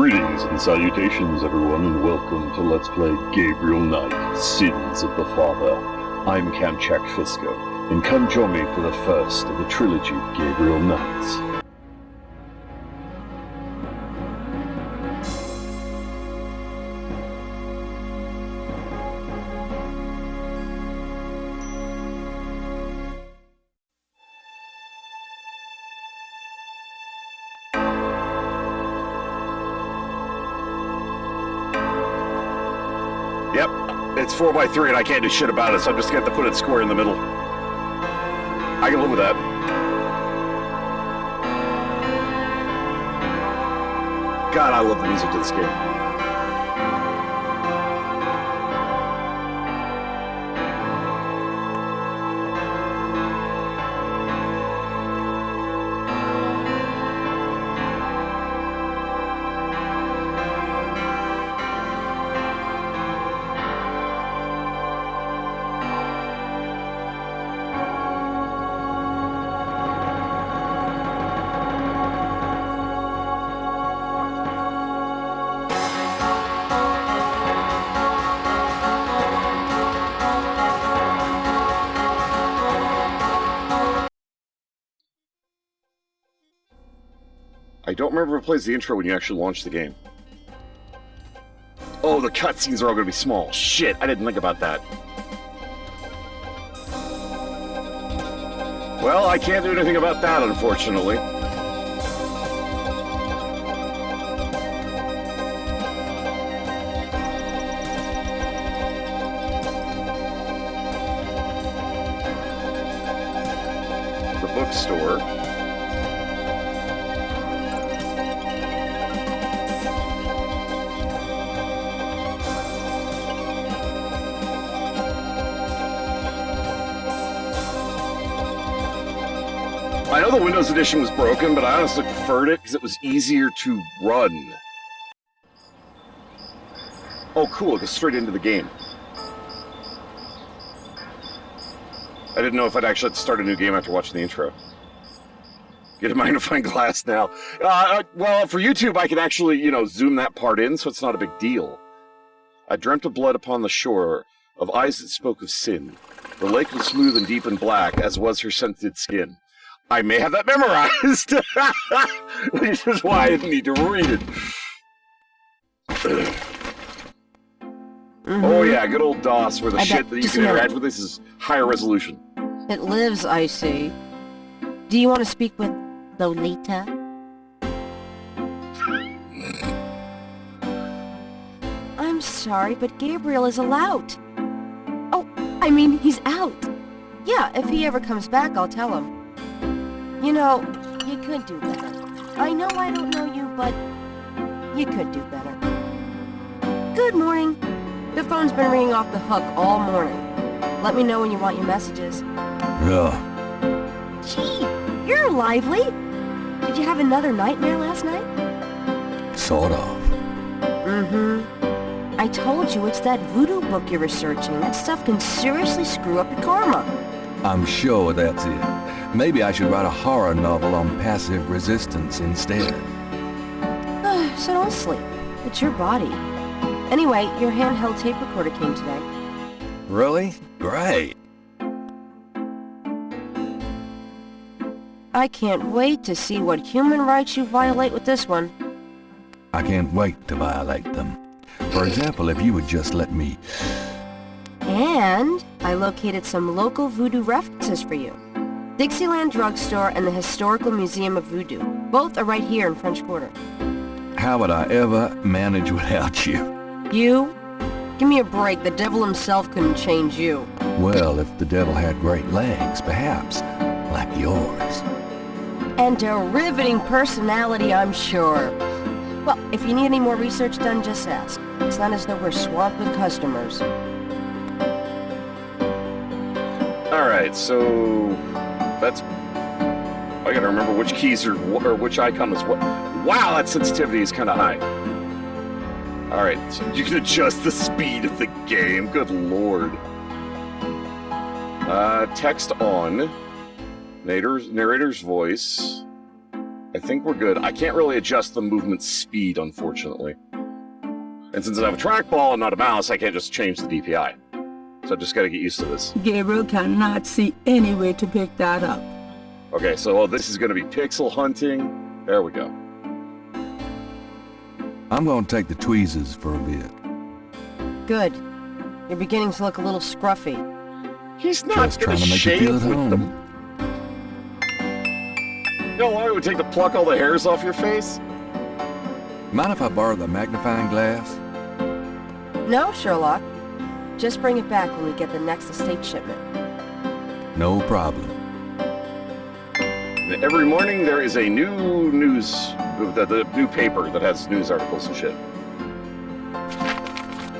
Greetings and salutations, everyone, and welcome to Let's Play Gabriel Knight, Sins of the Father. I'm Kamchak Fisko, and come join me for the first of the trilogy of Gabriel Knights. Yep, it's 4x3 and I can't do shit about it, so I'm just gonna have to put it square in the middle. I can live with that. God, I love the music to this game. I don't remember if it plays the intro when you actually launch the game. Oh, the cutscenes are all going to be small. Shit, I didn't think about that. Well, I can't do anything about that, unfortunately. The bookstore. I know the Windows edition was broken, but I honestly preferred it because it was easier to run. Oh, cool, it goes straight into the game. I didn't know if I'd actually have to start a new game after watching the intro. Get a magnifying glass now. Well, for YouTube, I can actually, zoom that part in, so it's not a big deal. I dreamt of blood upon the shore, of eyes that spoke of sin. The lake was smooth and deep and black, as was her scented skin. I may have that memorized, which is why I didn't need to read it. Oh yeah, good old DOS, where the shit that you can interact with this is higher resolution. It lives, I see. Do you want to speak with Lolita? I'm sorry, but Gabriel is a lout. Oh, I mean, he's out. Yeah, if he ever comes back, I'll tell him. You know, you could do better. I know I don't know you, but you could do better. Good morning. The phone's been ringing off the hook all morning. Let me know when you want your messages. Yeah. Gee, you're lively. Did you have another nightmare last night? Sort of. Mm-hmm. I told you it's that voodoo book you're researching. That stuff can seriously screw up your karma. I'm sure that's it. Maybe I should write a horror novel on passive resistance instead. So don't sleep. It's your body. Anyway, your handheld tape recorder came today. Really? Great. I can't wait to see what human rights you violate with this one. I can't wait to violate them. For example, if you would just let me... And I located some local voodoo references for you. Dixieland Drugstore and the Historical Museum of Voodoo. Both are right here in French Quarter. How would I ever manage without you? You? Give me a break. The devil himself couldn't change you. Well, if the devil had great legs, perhaps. Like yours. And a riveting personality, I'm sure. Well, if you need any more research done, just ask. It's not as though we're swamped with customers. Alright, so... that's... I gotta remember which keys are... or which icon is what... Wow, that sensitivity is kinda high. Alright, so you can adjust the speed of the game. Good lord. Text on. Narrator's voice. I think we're good. I can't really adjust the movement speed, unfortunately. And since I have a trackball and not a mouse, I can't just change the DPI. So I just gotta get used to this. Gabriel cannot see any way to pick that up. Okay, so this is gonna be pixel hunting. There we go. I'm gonna take the tweezers for a bit. Good. You're beginning to look a little scruffy. He's not Just gonna trying to make you shave feel at with home. them. You know how long it would take to pluck all the hairs off your face? Mind if I borrow the magnifying glass? No, Sherlock. Just bring it back when we get the next estate shipment. No problem. Every morning there is a new the new paper that has news articles and shit.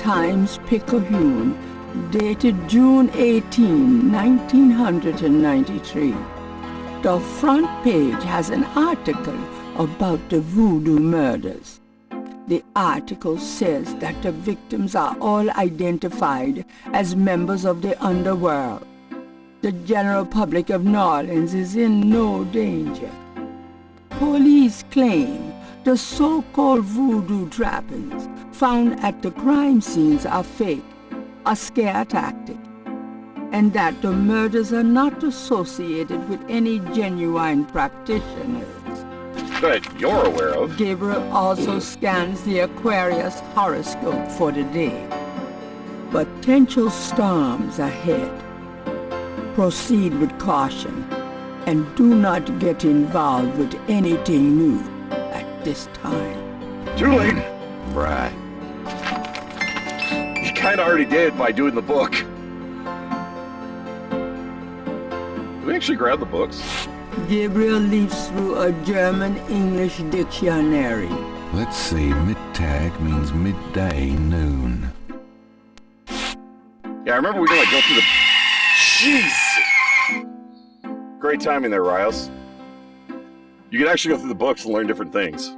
Times Picayune, dated June 18, 1993. The front page has an article about the voodoo murders. The article says that the victims are all identified as members of the underworld. The general public of New Orleans is in no danger. Police claim the so-called voodoo trappings found at the crime scenes are fake, a scare tactic, and that the murders are not associated with any genuine practitioners. That you're aware of. Gabriel also scans the Aquarius horoscope for the day. Potential storms ahead. Proceed with caution and do not get involved with anything new at this time. Too late. Right. You kind of already did by doing the book. Did we actually grab the books? Gabriel leafs through a German-English dictionary. Let's see, Mittag means midday, noon. Yeah, I remember we could like go through the... Jeez! Great timing there, Rios. You could actually go through the books and learn different things.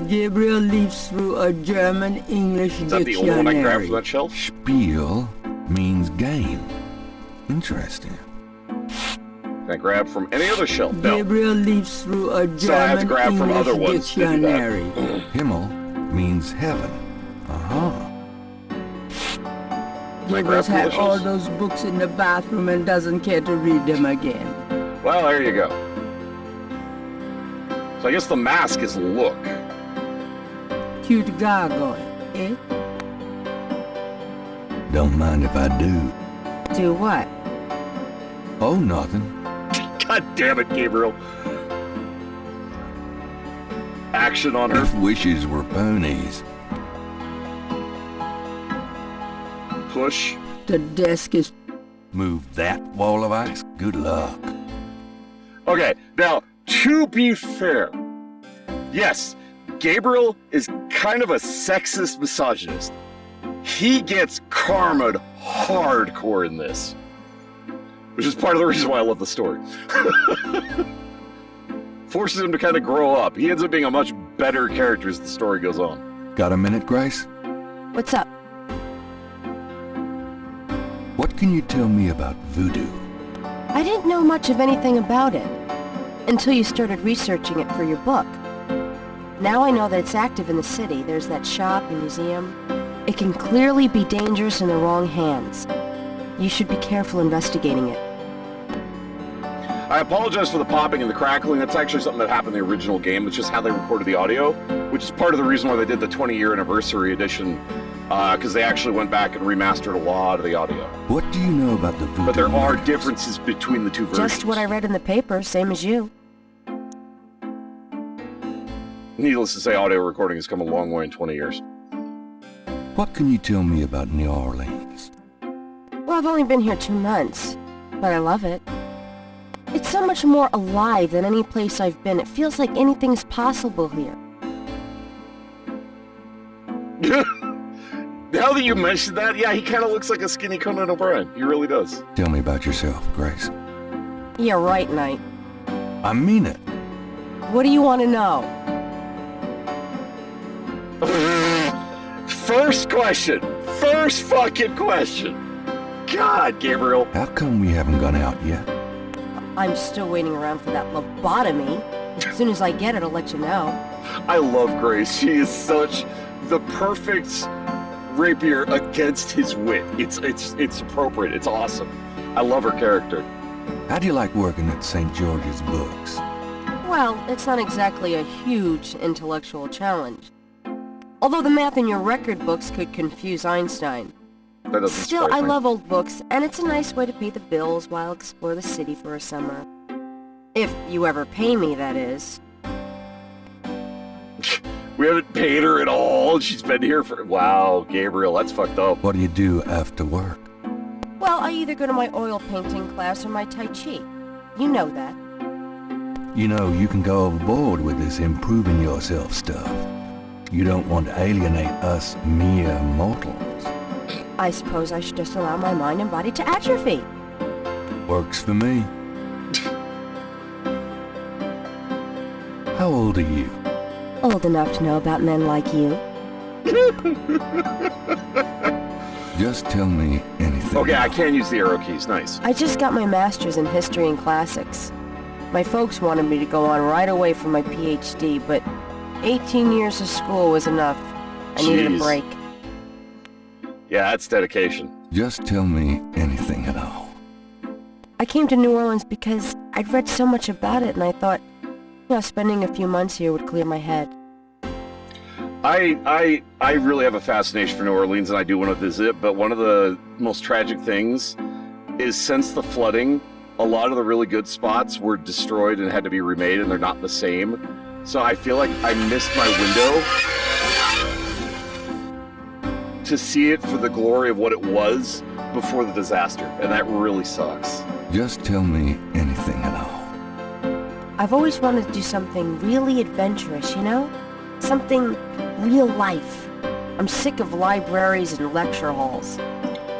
Gabriel leafs through a German-English Is that the only one I grabbed dictionary. from that shelf? Spiel means game. Interesting. Can I grab from any other shelf? No. Gabriel leafs through a So I have to grab from other German-English ones to do that. dictionary. Himmel means heaven. Uh-huh. Can I grab Gabriel's from had other all shelves? those books in the bathroom and doesn't care to read them again. Well, there you go. So I guess the mask is look. Cute gargoyle, eh? Don't mind if I do. Do what? Oh, nothing. God damn it, Gabriel. Action on her. If wishes were ponies. Push. The desk is... Move that wall of ice? Good luck. Okay, now, to be fair, yes, Gabriel is kind of a sexist misogynist. He gets karma'd hardcore in this. Which is part of the reason why I love the story. Forces him to kind of grow up. He ends up being a much better character as the story goes on. Got a minute, Grace? What's up? What can you tell me about voodoo? I didn't know much of anything about it until you started researching it for your book. Now I know that it's active in the city. There's that shop and museum. It can clearly be dangerous in the wrong hands. You should be careful investigating it. I apologize for the popping and the crackling. That's actually something that happened in the original game. It's just how they recorded the audio, which is part of the reason why they did the 20-year anniversary edition, because they actually went back and remastered a lot of the audio. What do you know about the voodoo? But there are murders? differences between the two versions. Just what I read in the paper, same as you. Needless to say, audio recording has come a long way in 20 years. What can you tell me about New Orleans? Well, I've only been here 2 months, but I love it. It's so much more alive than any place I've been. It feels like anything's possible here. Now that you mentioned that, yeah, he kind of looks like a skinny Conan O'Brien. He really does. Tell me about yourself, Grace. Yeah, right, Knight. I mean it. What do you want to know? First question. First fucking question. God, Gabriel. How come we haven't gone out yet? I'm still waiting around for that lobotomy. As soon as I get it, I'll let you know. I love Grace. She is such the perfect rapier against his wit. It's appropriate. It's awesome. I love her character. How do you like working at St. George's Books? Well, it's not exactly a huge intellectual challenge. Although the math in your record books could confuse Einstein. That doesn't Still, surprise I me. love old books, and it's a nice way to pay the bills while I explore the city for a summer. If you ever pay me, that is. We haven't paid her at all. She's been here for... Wow, Gabriel, that's fucked up. What do you do after work? Well, I either go to my oil painting class or my Tai Chi. You know that. You know, you can go overboard with this improving yourself stuff. You don't want to alienate us mere mortals. I suppose I should just allow my mind and body to atrophy. Works for me. How old are you? Old enough to know about men like you. Just tell me anything. Okay, I can use the arrow keys. Nice. I just got my master's in history and classics. My folks wanted me to go on right away for my PhD, but 18 years of school was enough. I needed a Jeez. break. Yeah, that's dedication. Just tell me anything at all. I came to New Orleans because I'd read so much about it, and I thought, spending a few months here would clear my head. I really have a fascination for New Orleans, and I do want to visit, but one of the most tragic things is since the flooding, a lot of the really good spots were destroyed and had to be remade, and they're not the same. So I feel like I missed my window to see it for the glory of what it was before the disaster, and that really sucks. Just tell me anything at all. I've always wanted to do something really adventurous, Something real life. I'm sick of libraries and lecture halls.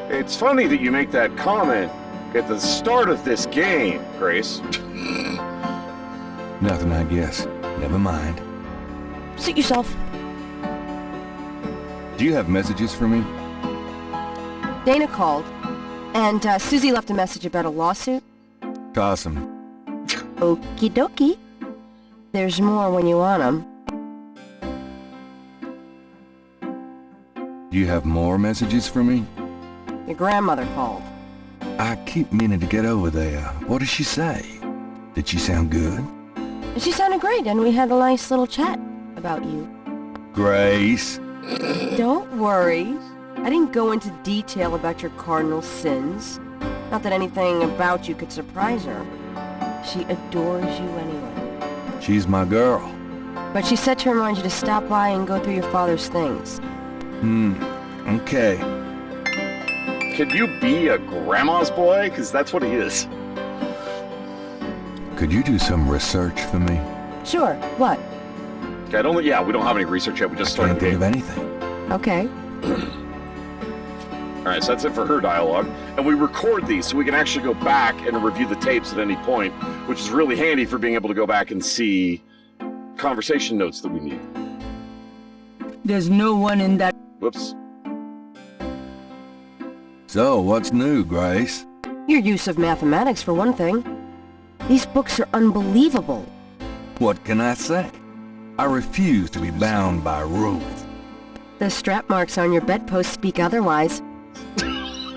It's funny that you make that comment at the start of this game, Grace. Nothing, I guess. Never mind. Suit yourself. Do you have messages for me? Dana called, and Susie left a message about a lawsuit. Toss 'em. Okie dokie. There's more when you want 'em. Do you have more messages for me? Your grandmother called. I keep meaning to get over there. What did she say? Did she sound good? She sounded great, and we had a nice little chat about you. Grace. Don't worry. I didn't go into detail about your cardinal sins. Not that anything about you could surprise her. She adores you anyway. She's my girl. But she said to remind you to stop by and go through your father's things. Okay. Can you be a grandma's boy? Because that's what he is. Could you do some research for me? Sure, what? Okay, we don't have any research yet. We just started Can't the think game. of anything. Okay. All right, so that's it for her dialogue. And we record these so we can actually go back and review the tapes at any point, which is really handy for being able to go back and see conversation notes that we need. There's no one in that. Whoops. So, what's new, Grace? Your use of mathematics, for one thing. These books are unbelievable. What can I say? I refuse to be bound by rules. The strap marks on your bedpost speak otherwise.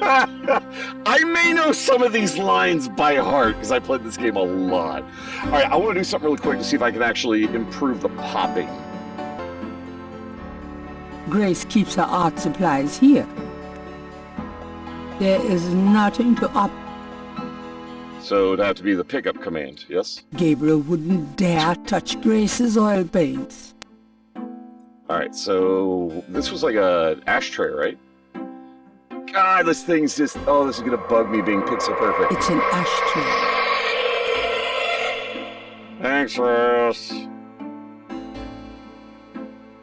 I may know some of these lines by heart because I played this game a lot. All right, I want to do something really quick to see if I can actually improve the popping. Grace keeps her art supplies here. There is nothing to up. So it'd have to be the pickup command, yes? Gabriel wouldn't dare touch Grace's oil paints. All right, so this was like a ashtray, right? God, this thing's just... Oh, this is going to bug me being pixel perfect. It's an ashtray. Thanks, Ross.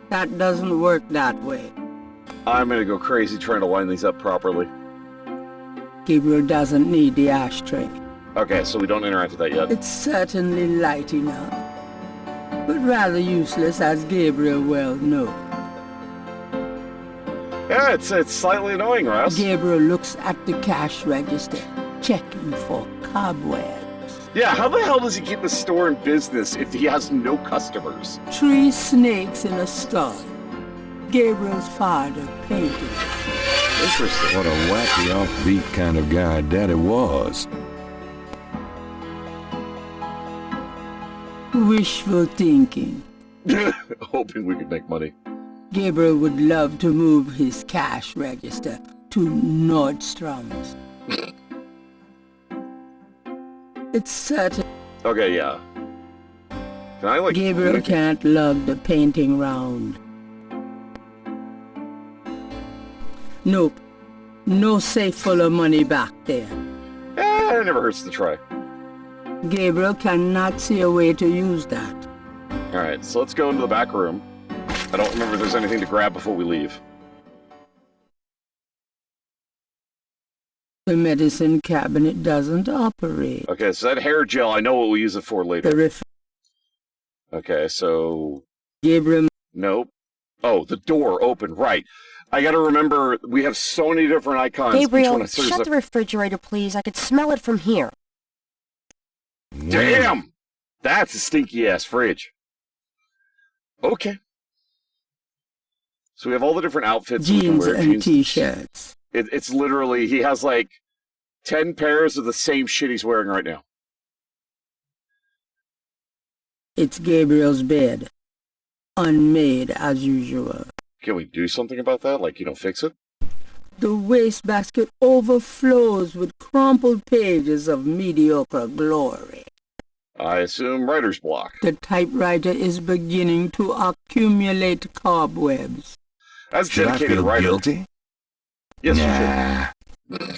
That doesn't work that way. I'm going to go crazy trying to line these up properly. Gabriel doesn't need the ashtray. Okay, so we don't interact with that yet. It's certainly light enough, but rather useless, as Gabriel well knows. Yeah, it's slightly annoying, Ross. Gabriel looks at the cash register, checking for cobwebs. Yeah, how the hell does he keep the store in business if he has no customers? 3 snakes in a skull. Gabriel's father painted. Interesting. What a wacky offbeat kind of guy Daddy was. Wishful thinking. Hoping we could make money. Gabriel would love to move his cash register to Nordstrom's. It's certain Okay, yeah. Can I, like... Gabriel can't lug the painting round. Nope. No safe full of money back there. It never hurts to try. Gabriel cannot see a way to use that. Alright, so let's go into the back room. I don't remember if there's anything to grab before we leave. The medicine cabinet doesn't operate. Okay, so that hair gel, I know what we'll use it for later. The Okay, so... Gabriel... Nope. Oh, the door open, right. I gotta remember, we have so many different icons. Gabriel, shut the refrigerator, please. I could smell it from here. Damn! That's a stinky-ass fridge. Okay. So we have all the different outfits we can Jeans wear. and t-shirts. It's literally, he has like 10 pairs of the same shit he's wearing right now. It's Gabriel's bed. Unmade as usual. Can we do something about that? Like, fix it? The wastebasket overflows with crumpled pages of mediocre glory. I assume writer's block. The typewriter is beginning to accumulate cobwebs. As Should I dedicated feel writer. guilty? Yes, you should.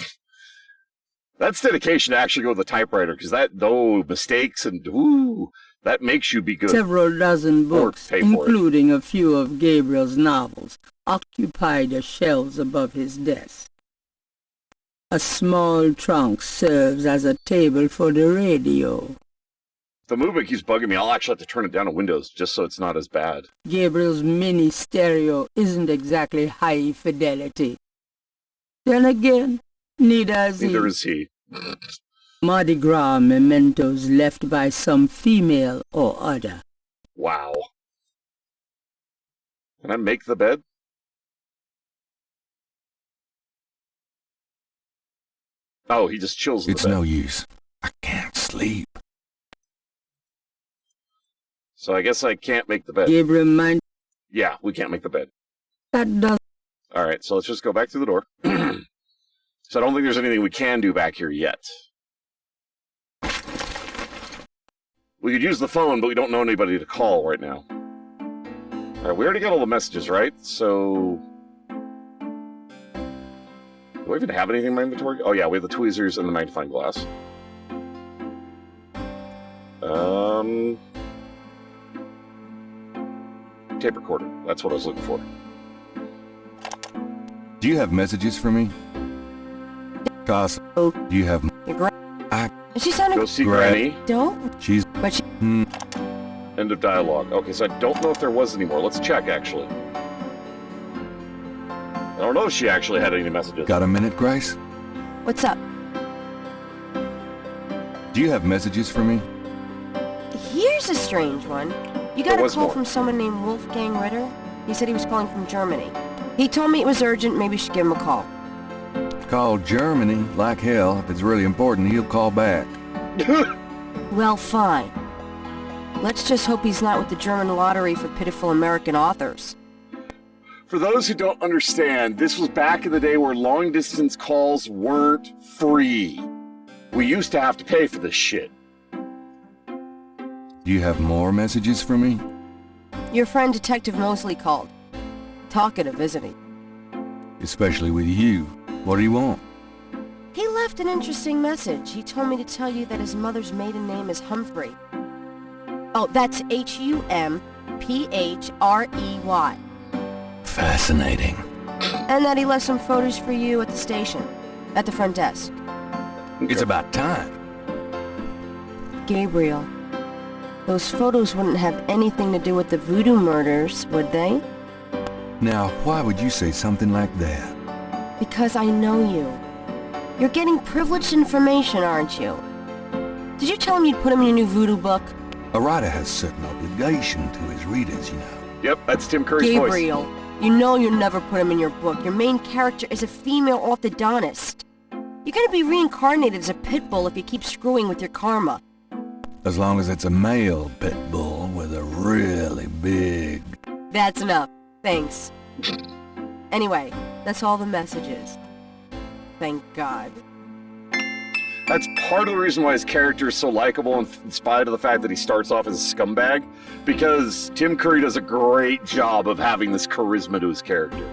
That's dedication to actually go with the typewriter, because mistakes and that makes you be good. Several dozen books, including a few of Gabriel's novels, occupy the shelves above his desk. A small trunk serves as a table for the radio. The movement keeps bugging me. I'll actually have to turn it down to Windows just so it's not as bad. Gabriel's mini stereo isn't exactly high fidelity. Then again, neither is he. Mardi Gras mementos left by some female or other. Wow. Can I make the bed? Oh, he just chills in the It's bed. no use. I can't sleep. So I guess I can't make the bed. Gabriel mind Yeah, we can't make the bed. that does. Alright, so let's just go back through the door. So I don't think there's anything we can do back here yet. We could use the phone, but we don't know anybody to call right now. Alright, we already got all the messages, right? So... do I even have anything in my inventory? Oh yeah, we have the tweezers and the magnifying glass. Tape recorder. That's what I was looking for. Do you have messages for me? Cos, Oh. do you have... Your gra- I... She sounded... Go see Grab. Granny. Don't. She's... But she... End of dialogue. Okay, so I don't know if there was any more. Let's check, actually. I don't know if she actually had any messages. Got a minute, Grace? What's up? Do you have messages for me? Here's a strange one. You got There a was call more. from someone named Wolfgang Ritter? He said he was calling from Germany. He told me it was urgent, maybe you should give him a call. Call Germany. Like hell. If it's really important, he'll call back. Well, fine. Let's just hope he's not with the German lottery for pitiful American authors. For those who don't understand, this was back in the day where long-distance calls weren't free. We used to have to pay for this shit. Do you have more messages for me? Your friend Detective Mosley called. Talkative, isn't he? Especially with you. What do you want? He left an interesting message. He told me to tell you that his mother's maiden name is Humphrey. Oh, that's Humprey. Fascinating. And that he left some photos for you at the station, at the front desk. It's about time. Gabriel, those photos wouldn't have anything to do with the voodoo murders, would they? Now, why would you say something like that? Because I know you. You're getting privileged information, aren't you? Did you tell him you'd put him in your new voodoo book? A writer has certain obligation to his readers, you know. Yep, that's Tim Curry's voice. Gabriel, you know you'll never put him in your book. Your main character is a female orthodontist. You're gonna be reincarnated as a pit bull if you keep screwing with your karma. As long as it's a male pit bull with a really big... That's enough. Thanks. Anyway, that's all the messages. Thank God. That's part of the reason why his character is so likable, in spite of the fact that he starts off as a scumbag, because Tim Curry does a great job of having this charisma to his character.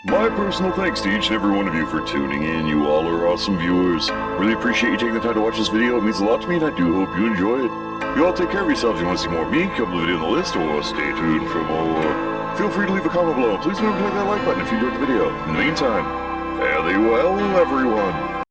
My personal thanks to each and every one of you for tuning in. You all are awesome viewers. Really appreciate you taking the time to watch this video. It means a lot to me, and I do hope you enjoy it. You all take care of yourselves. If you want to see more of me, come to the video on the list, or stay tuned for more. Feel free to leave a comment below. Please remember to hit that like button if you enjoyed the video. In the meantime, fare thee well, everyone.